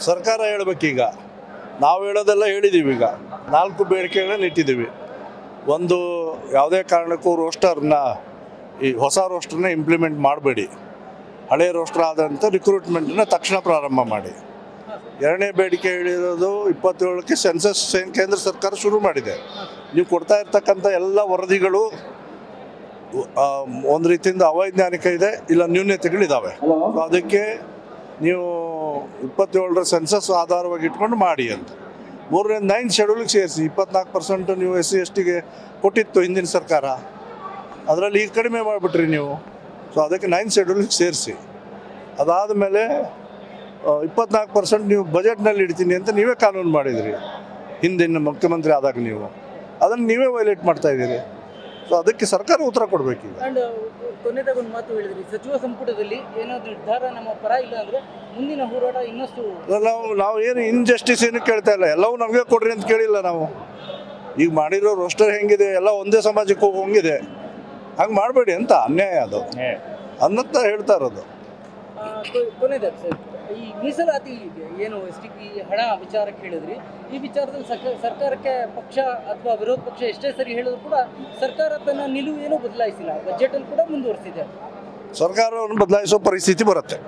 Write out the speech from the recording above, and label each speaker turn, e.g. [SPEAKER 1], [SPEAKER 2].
[SPEAKER 1] ಸರ್ಕಾರ ಹೇಳ್ಬೇಕೀಗ. ನಾವು ಹೇಳೋದೆಲ್ಲ ಹೇಳಿದ್ದೀವಿ. ಈಗ 4 ಬೇಡಿಕೆಗಳನ್ನ ಇಟ್ಟಿದ್ದೀವಿ. ಒಂದು, ಯಾವುದೇ ಕಾರಣಕ್ಕೂ ರೋಸ್ಟರ್ನ, ಈ ಹೊಸ ರೋಸ್ಟರ್ನ ಇಂಪ್ಲಿಮೆಂಟ್ ಮಾಡಬೇಡಿ. ಹಳೆ ರೋಸ್ಟರ್ ಆದಂಥ ರಿಕ್ರೂಟ್ಮೆಂಟನ್ನ ತಕ್ಷಣ ಪ್ರಾರಂಭ ಮಾಡಿ. ಎರಡನೇ ಬೇಡಿಕೆ ಹೇಳಿರೋದು 27ಕ್ಕೆ ಸೆನ್ಸಸ್ ಕೇಂದ್ರ ಸರ್ಕಾರ ಶುರು ಮಾಡಿದೆ. ನೀವು ಕೊಡ್ತಾ ಇರ್ತಕ್ಕಂಥ ಎಲ್ಲ ವರದಿಗಳು ಒಂದು ರೀತಿಯಿಂದ ಅವೈಜ್ಞಾನಿಕ ಇದೆ, ಇಲ್ಲ ನ್ಯೂನತೆಗಳಿದ್ದಾವೆ. ಸೊ ಅದಕ್ಕೆ ನೀವು 27ರ ಸೆನ್ಸಸ್ ಆಧಾರವಾಗಿ ಇಟ್ಕೊಂಡು ಮಾಡಿ ಅಂತ. 3ನೇ 9th ಶೆಡ್ಯೂಲಿಗೆ ಸೇರಿಸಿ. 24% ನೀವು SC/STಗೆ ಕೊಟ್ಟಿತ್ತು ಹಿಂದಿನ ಸರ್ಕಾರ, ಅದರಲ್ಲಿ ಈಗ ಕಡಿಮೆ ಮಾಡಿಬಿಟ್ರಿ ನೀವು. ಸೊ ಅದಕ್ಕೆ 9th ಶೆಡ್ಯೂಲಿಗೆ ಸೇರಿಸಿ. ಅದಾದ ಮೇಲೆ 24% ನೀವು ಬಜೆಟ್ನಲ್ಲಿ ಇಡ್ತೀನಿ ಅಂತ ನೀವೇ ಕಾನೂನು ಮಾಡಿದಿರಿ ಹಿಂದಿನ ಮುಖ್ಯಮಂತ್ರಿ ಆದಾಗ. ನೀವು ಅದನ್ನು ನೀವೇ ವೈಲೇಟ್ ಮಾಡ್ತಾ ಇದ್ದೀರಿ. ಸೊ ಅದಕ್ಕೆ ಸರ್ಕಾರ ಉತ್ತರ ಕೊಡಬೇಕೀಗ.
[SPEAKER 2] ಆ್ಯಂಡ್ ಕೊನೆದಾಗ ಒಂದು ಮಾತು ಹೇಳಿದ್ರಿ, ಸಚಿವ ಸಂಪುಟದಲ್ಲಿ ಏನಾದರೂ ನಿರ್ಧಾರ ನಮ್ಮ ಪರ ಇಲ್ಲ ಅಂದರೆ ಮುಂದಿನ ಹೋರಾಟ ಇನ್ನಷ್ಟು.
[SPEAKER 1] ನಾವು ಏನು ಇನ್ಜಸ್ಟಿಸ್ ಏನು ಕೇಳ್ತಾ ಇಲ್ಲ, ಎಲ್ಲವೂ ನಮಗೆ ಕೊಡ್ರಿ ಅಂತ ಕೇಳಿಲ್ಲ ನಾವು. ಈಗ ಮಾಡಿರೋ ರೋಸ್ಟರ್ ಹೆಂಗಿದೆ, ಎಲ್ಲ ಒಂದೇ ಸಮಾಜಕ್ಕೆ ಹೋಗೋಂಗಿದೆ. ಹಂಗೆ ಮಾಡಬೇಡಿ ಅಂತ, ಅನ್ಯಾಯ ಅದು ಅನ್ನತ್ತ ಹೇಳ್ತಾ ಇರೋದು.
[SPEAKER 2] ಕೊನೆದಾಗ ಸರ್, ಈ ಮೀಸಲಾತಿ ಏನು ST ಹಣ ವಿಚಾರಕ್ಕೆ ಹೇಳಿದ್ರಿ, ಈ ವಿಚಾರದಲ್ಲಿ ಸರ್ಕಾರಕ್ಕೆ ಪಕ್ಷ ಅಥವಾ ವಿರೋಧ ಪಕ್ಷ ಎಷ್ಟೇ ಸರಿ ಹೇಳಿದ್ರು ಕೂಡ ಸರ್ಕಾರ ತನ್ನ ನಿಲುವು ಏನೂ ಬದಲಾಯಿಸಿಲ್ಲ. ಬಜೆಟಲ್ಲಿ ಕೂಡ ಮುಂದುವರಿಸಿದೆ.
[SPEAKER 1] ಸರ್ಕಾರವನ್ನು ಬದಲಾಯಿಸೋ ಪರಿಸ್ಥಿತಿ ಬರುತ್ತೆ.